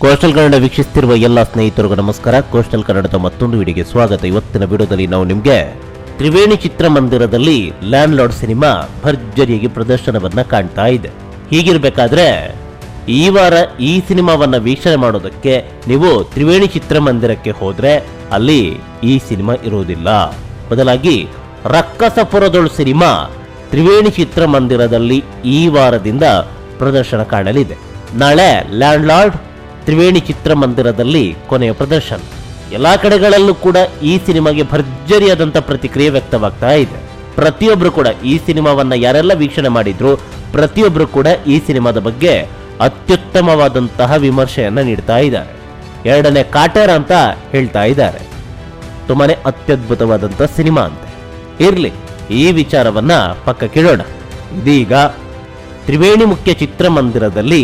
Coastal Kannada ವೀಕ್ಷಿಸುತ್ತಿರುವ ಎಲ್ಲ ಸ್ನೇಹಿತರಿಗೂ ನಮಸ್ಕಾರ. ಕೋಸ್ಟಲ್ ಕನ್ನಡದ ಮತ್ತೊಂದು ವಿಡಿಯೋಗೆ ಸ್ವಾಗತ. ಇವತ್ತಿನ ವಿಡಿಯೋದಲ್ಲಿ ನಾವು ನಿಮಗೆ ತ್ರಿವೇಣಿ ಚಿತ್ರಮಂದಿರದಲ್ಲಿ ಲ್ಯಾಂಡ್ ಲಾರ್ಡ್ ಸಿನಿಮಾ ಭರ್ಜರಿಯಾಗಿ ಪ್ರದರ್ಶನವನ್ನ ಕಾಣ್ತಾ ಇದೆ. ಹೀಗಿರಬೇಕಾದ್ರೆ ಈ ವಾರ ಈ ಸಿನಿಮಾವನ್ನ ವೀಕ್ಷಣೆ ಮಾಡೋದಕ್ಕೆ ನೀವು ತ್ರಿವೇಣಿ ಚಿತ್ರಮಂದಿರಕ್ಕೆ ಹೋದ್ರೆ ಅಲ್ಲಿ ಈ ಸಿನಿಮಾ ಇರುವುದಿಲ್ಲ. ಬದಲಾಗಿ ರಕ್ಕಸಪುರದೊಳು ಸಿನಿಮಾ ತ್ರಿವೇಣಿ ಚಿತ್ರಮಂದಿರದಲ್ಲಿ ಈ ವಾರದಿಂದ ಪ್ರದರ್ಶನ ಕಾಣಲಿದೆ. ನಾಳೆ ಲ್ಯಾಂಡ್ ಲಾರ್ಡ್ ತ್ರಿವೇಣಿ ಚಿತ್ರಮಂದಿರದಲ್ಲಿ ಕೊನೆಯ ಪ್ರದರ್ಶನ. ಎಲ್ಲಾ ಕಡೆಗಳಲ್ಲೂ ಕೂಡ ಈ ಸಿನಿಮಾಗೆ ಭರ್ಜರಿಯಾದಂಥ ಪ್ರತಿಕ್ರಿಯೆ ವ್ಯಕ್ತವಾಗ್ತಾ ಇದೆ. ಪ್ರತಿಯೊಬ್ಬರು ಕೂಡ ಈ ಸಿನಿಮಾವನ್ನ ಯಾರೆಲ್ಲ ವೀಕ್ಷಣೆ ಮಾಡಿದ್ರು ಪ್ರತಿಯೊಬ್ಬರು ಕೂಡ ಈ ಸಿನಿಮಾದ ಬಗ್ಗೆ ಅತ್ಯುತ್ತಮವಾದಂತಹ ವಿಮರ್ಶೆಯನ್ನ ನೀಡ್ತಾ ಇದ್ದಾರೆ. ಎರಡನೇ ಕಾಟೇರ ಅಂತ ಹೇಳ್ತಾ ಇದ್ದಾರೆ. ತುಂಬಾನೇ ಅತ್ಯದ್ಭುತವಾದಂಥ ಸಿನಿಮಾ ಅಂತೆ. ಇರ್ಲಿ, ಈ ವಿಚಾರವನ್ನ ಪಕ್ಕಕ್ಕಿಡೋಣ. ಇದೀಗ ತ್ರಿವೇಣಿ ಮುಖ್ಯ ಚಿತ್ರಮಂದಿರದಲ್ಲಿ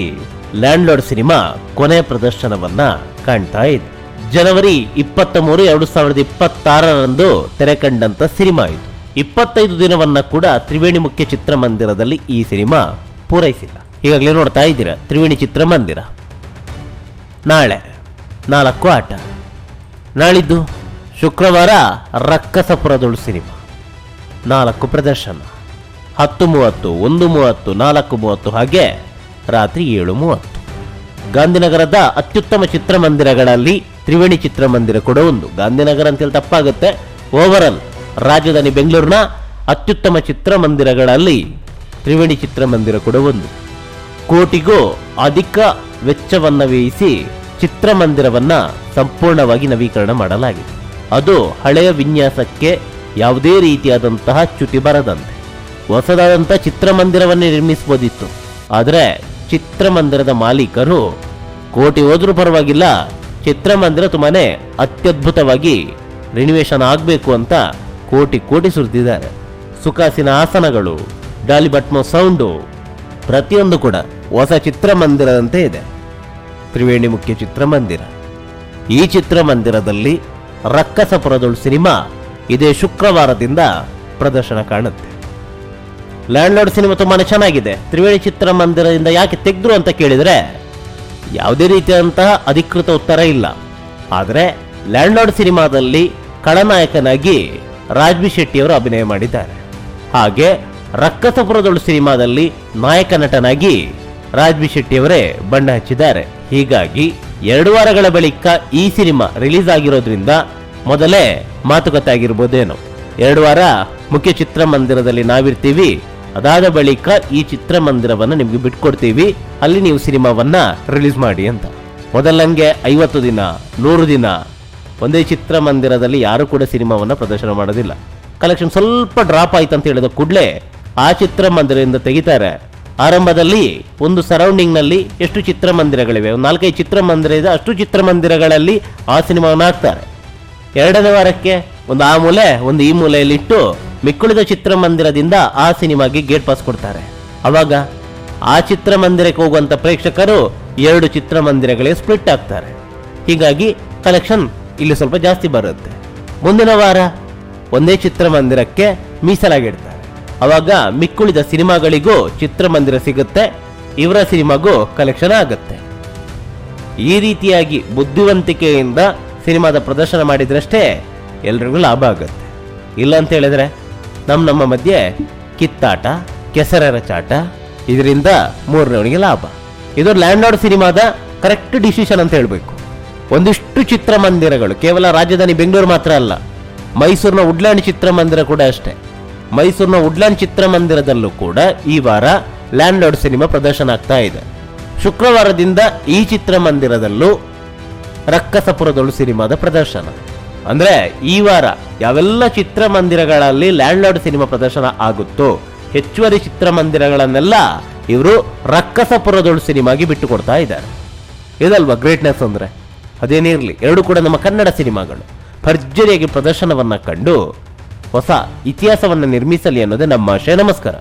ಲ್ಯಾಂಡ್ ಲಾರ್ಡ್ ಸಿನಿಮಾ ಕೊನೆಯ ಪ್ರದರ್ಶನವನ್ನ ಕಾಣ್ತಾ ಇದೆ. ಜನವರಿ 23, 2026 ತೆರೆ ಕಂಡಂತ ಸಿನಿಮಾ ಇದು. 25 ದಿನವನ್ನ ಕೂಡ ತ್ರಿವೇಣಿ ಮುಖ್ಯ ಚಿತ್ರಮಂದಿರದಲ್ಲಿ ಈ ಸಿನಿಮಾ ಪೂರೈಸಿಲ್ಲ. ಈಗಾಗಲೇ ನೋಡ್ತಾ ಇದ್ದೀರಾ ತ್ರಿವೇಣಿ ಚಿತ್ರಮಂದಿರ. ನಾಳೆ 4 ಆಟ. ನಾಳಿದ್ದು ಶುಕ್ರವಾರ ರಕ್ಕಸಪುರದೊಳು ಸಿನಿಮಾ 4 ಪ್ರದರ್ಶನ. 10:30, 1:30, 4:30 ಹಾಗೆ ರಾತ್ರಿ 7:30. ಗಾಂಧಿನಗರದ ಅತ್ಯುತ್ತಮ ಚಿತ್ರಮಂದಿರಗಳಲ್ಲಿ ತ್ರಿವೇಣಿ ಚಿತ್ರಮಂದಿರ ಕೂಡ ಒಂದು. ಗಾಂಧಿನಗರ ಅಂತೇಳಿ ತಪ್ಪಾಗುತ್ತೆ. ಓವರಾಲ್ ರಾಜಧಾನಿ ಬೆಂಗಳೂರಿನ ಅತ್ಯುತ್ತಮ ಚಿತ್ರಮಂದಿರಗಳಲ್ಲಿ ತ್ರಿವೇಣಿ ಚಿತ್ರಮಂದಿರ ಕೂಡ ಒಂದು. ಕೋಟಿಗೂ ಅಧಿಕ ವೆಚ್ಚವನ್ನ ವ್ಯಯಿಸಿ ಚಿತ್ರಮಂದಿರವನ್ನ ಸಂಪೂರ್ಣವಾಗಿ ನವೀಕರಣ ಮಾಡಲಾಗಿದೆ. ಅದು ಹಳೆಯ ವಿನ್ಯಾಸಕ್ಕೆ ಯಾವುದೇ ರೀತಿಯಾದಂತಹ ಚ್ಯುತಿ ಬರದಂತೆ ಹೊಸದಾದಂತಹ ಚಿತ್ರಮಂದಿರವನ್ನೇ ನಿರ್ಮಿಸಬಹುದಿತ್ತು. ಆದರೆ ಚಿತ್ರಮಂದಿರದ ಮಾಲೀಕರು ಕೋಟಿ ಹೋದ್ರೂ ಪರವಾಗಿಲ್ಲ, ಚಿತ್ರಮಂದಿರ ತುಂಬಾನೇ ಅತ್ಯದ್ಭುತವಾಗಿ ರಿನಿವೇಶನ್ ಆಗಬೇಕು ಅಂತ ಕೋಟಿ ಸುರಿದಿದ್ದಾರೆ. ಸುಖಾಸಿನ ಆಸನಗಳು, ಡಾಲಿ ಬಟ್ಮೋ ಸೌಂಡು, ಪ್ರತಿಯೊಂದು ಕೂಡ ಹೊಸ ಚಿತ್ರಮಂದಿರದಂತೆ ಇದೆ ತ್ರಿವೇಣಿ ಮುಖ್ಯ ಚಿತ್ರಮಂದಿರ. ಈ ಚಿತ್ರಮಂದಿರದಲ್ಲಿ ರಕ್ಕಸಪುರದೊಳು ಸಿನಿಮಾ ಇದೇ ಶುಕ್ರವಾರದಿಂದ ಪ್ರದರ್ಶನ ಕಾಣುತ್ತೆ. ಲ್ಯಾಂಡ್ ಲಾರ್ಡ್ ಸಿನಿಮಾ ತುಂಬಾನೇ ಚೆನ್ನಾಗಿದೆ. ತ್ರಿವೇಣಿ ಚಿತ್ರಮಂದಿರದಿಂದ ಯಾಕೆ ತೆಗೆದ್ರು ಅಂತ ಕೇಳಿದ್ರೆ ಯಾವುದೇ ರೀತಿಯಾದಂತಹ ಅಧಿಕೃತ ಉತ್ತರ ಇಲ್ಲ. ಆದರೆ ಲ್ಯಾಂಡ್ ಲಾರ್ಡ್ ಸಿನಿಮಾದಲ್ಲಿ ಖಳನಾಯಕನಾಗಿ ರಾಜ್ಬಿ ಶೆಟ್ಟಿ ಅವರು ಅಭಿನಯ ಮಾಡಿದ್ದಾರೆ. ಹಾಗೆ ರಕ್ಕಸಪುರದೊಳು ಸಿನಿಮಾದಲ್ಲಿ ನಾಯಕ ನಟನಾಗಿ ರಾಜ್ಬಿ ಶೆಟ್ಟಿ ಅವರೇ ಬಣ್ಣ ಹಚ್ಚಿದ್ದಾರೆ. ಹೀಗಾಗಿ 2 ವಾರಗಳ ಬಳಿಕ ಈ ಸಿನಿಮಾ ರಿಲೀಸ್ ಆಗಿರೋದ್ರಿಂದ ಮೊದಲೇ ಮಾತುಕತೆ ಆಗಿರ್ಬೋದೇನೋ. 2 ವಾರ ಮುಖ್ಯ ಚಿತ್ರಮಂದಿರದಲ್ಲಿ ನಾವಿರ್ತೀವಿ, ಅದಾದ ಬಳಿಕ ಈ ಚಿತ್ರಮಂದಿರವನ್ನ ನಿಮ್ಗೆ ಬಿಟ್ಕೊಡ್ತೀವಿ, ಅಲ್ಲಿ ನೀವು ಸಿನಿಮಾವನ್ನ ರಿಲೀಸ್ ಮಾಡಿ ಅಂತ. ಮೊದಲಂಗೆ 50 ದಿನ 100 ದಿನ ಒಂದೇ ಚಿತ್ರಮಂದಿರದಲ್ಲಿ ಯಾರು ಕೂಡ ಸಿನಿಮಾವನ್ನ ಪ್ರದರ್ಶನ ಮಾಡೋದಿಲ್ಲ. ಕಲೆಕ್ಷನ್ ಸ್ವಲ್ಪ ಡ್ರಾಪ್ ಆಯ್ತು ಅಂತ ಹೇಳಿದ ಕೂಡಲೇ ಆ ಚಿತ್ರಮಂದಿರದಿಂದ ತೆಗಿತಾರೆ. ಆರಂಭದಲ್ಲಿ ಒಂದು ಸರೌಂಡಿಂಗ್ ನಲ್ಲಿ ಎಷ್ಟು ಚಿತ್ರಮಂದಿರಗಳಿವೆ, 4-5 ಚಿತ್ರಮಂದಿರ ಇದೆ, ಅಷ್ಟು ಚಿತ್ರಮಂದಿರಗಳಲ್ಲಿ ಆ ಸಿನಿಮಾವನ್ನ ಹಾಕ್ತಾರೆ. 2ನೇ ವಾರಕ್ಕೆ ಒಂದು ಆ ಮೂಲೆ ಒಂದು ಈ ಮೂಲೆಯಲ್ಲಿಟ್ಟು ಮಿಕ್ಕುಳಿದ ಚಿತ್ರಮಂದಿರದಿಂದ ಆ ಸಿನಿಮಾಗೆ ಗೇಟ್ ಪಾಸ್ ಕೊಡ್ತಾರೆ. ಅವಾಗ ಆ ಚಿತ್ರಮಂದಿರಕ್ಕೆ ಹೋಗುವಂತ ಪ್ರೇಕ್ಷಕರು 2 ಚಿತ್ರಮಂದಿರಗಳಿಗೆ ಸ್ಪ್ಲಿಟ್ ಆಗ್ತಾರೆ. ಹೀಗಾಗಿ ಕಲೆಕ್ಷನ್ ಇಲ್ಲಿ ಸ್ವಲ್ಪ ಜಾಸ್ತಿ ಬರುತ್ತೆ. ಮುಂದಿನ ವಾರ ಒಂದೇ ಚಿತ್ರಮಂದಿರಕ್ಕೆ ಮೀಸಲಾಗಿಡ್ತಾರೆ. ಅವಾಗ ಮಿಕ್ಕುಳಿದ ಸಿನಿಮಾಗಳಿಗೂ ಚಿತ್ರಮಂದಿರ ಸಿಗುತ್ತೆ, ಇವರ ಸಿನಿಮಾಗೂ ಕಲೆಕ್ಷನ್ ಆಗುತ್ತೆ. ಈ ರೀತಿಯಾಗಿ ಬುದ್ಧಿವಂತಿಕೆಯಿಂದ ಸಿನಿಮಾದ ಪ್ರದರ್ಶನ ಮಾಡಿದ್ರಷ್ಟೇ ಎಲ್ರಿಗೂ ಲಾಭ ಆಗುತ್ತೆ. ಇಲ್ಲ ಅಂತ ಹೇಳಿದ್ರೆ ನಮ್ಮ ಮಧ್ಯೆ ಕಿತ್ತಾಟ, ಕೆಸರರ ಚಾಟ, ಇದರಿಂದ 3ರವನಿಗೆ ಲಾಭ. ಇದು ಲ್ಯಾಂಡ್ ಲಾರ್ಡ್ ಸಿನಿಮಾದ ಕರೆಕ್ಟ್ ಡಿಸಿಷನ್ ಅಂತ ಹೇಳ್ಬೇಕು. ಒಂದಿಷ್ಟು ಚಿತ್ರಮಂದಿರಗಳು ಕೇವಲ ರಾಜಧಾನಿ ಬೆಂಗಳೂರು ಮಾತ್ರ ಅಲ್ಲ, ಮೈಸೂರಿನ ವುಡ್ಲ್ಯಾಂಡ್ ಚಿತ್ರಮಂದಿರ ಕೂಡ ಅಷ್ಟೇ. ಮೈಸೂರಿನ ವುಡ್ಲ್ಯಾಂಡ್ ಚಿತ್ರಮಂದಿರದಲ್ಲೂ ಕೂಡ ಈ ವಾರ ಲ್ಯಾಂಡ್ ಲಾರ್ಡ್ ಸಿನಿಮಾ ಪ್ರದರ್ಶನ ಆಗ್ತಾ ಇದೆ. ಶುಕ್ರವಾರದಿಂದ ಈ ಚಿತ್ರಮಂದಿರದಲ್ಲೂ ರಕ್ಕಸಪುರದೊಳು ಸಿನಿಮಾದ ಪ್ರದರ್ಶನ. ಅಂದ್ರೆ ಈ ವಾರ ಯಾವೆಲ್ಲ ಚಿತ್ರಮಂದಿರಗಳಲ್ಲಿ ಲ್ಯಾಂಡ್ ಲಾರ್ಡ್ ಸಿನಿಮಾ ಪ್ರದರ್ಶನ ಆಗುತ್ತೋ ಹೆಚ್ಚುವರಿ ಚಿತ್ರಮಂದಿರಗಳನ್ನೆಲ್ಲ ಇವರು ರಕ್ಕಸಪುರದೊಳು ಸಿನಿಮಾಗೆ ಬಿಟ್ಟು ಕೊಡ್ತಾ ಇದ್ದಾರೆ. ಇದಲ್ವಾ ಗ್ರೇಟ್ನೆಸ್ ಅಂದ್ರೆ? ಅದೇನಿರ್ಲಿ, 2 ಕೂಡ ನಮ್ಮ ಕನ್ನಡ ಸಿನಿಮಾಗಳು ಭರ್ಜರಿಯಾಗಿ ಪ್ರದರ್ಶನವನ್ನ ಕಂಡು ಹೊಸ ಇತಿಹಾಸವನ್ನ ನಿರ್ಮಿಸಲಿ ಅನ್ನೋದೇ ನಮ್ಮ ಆಶಯ. ನಮಸ್ಕಾರ.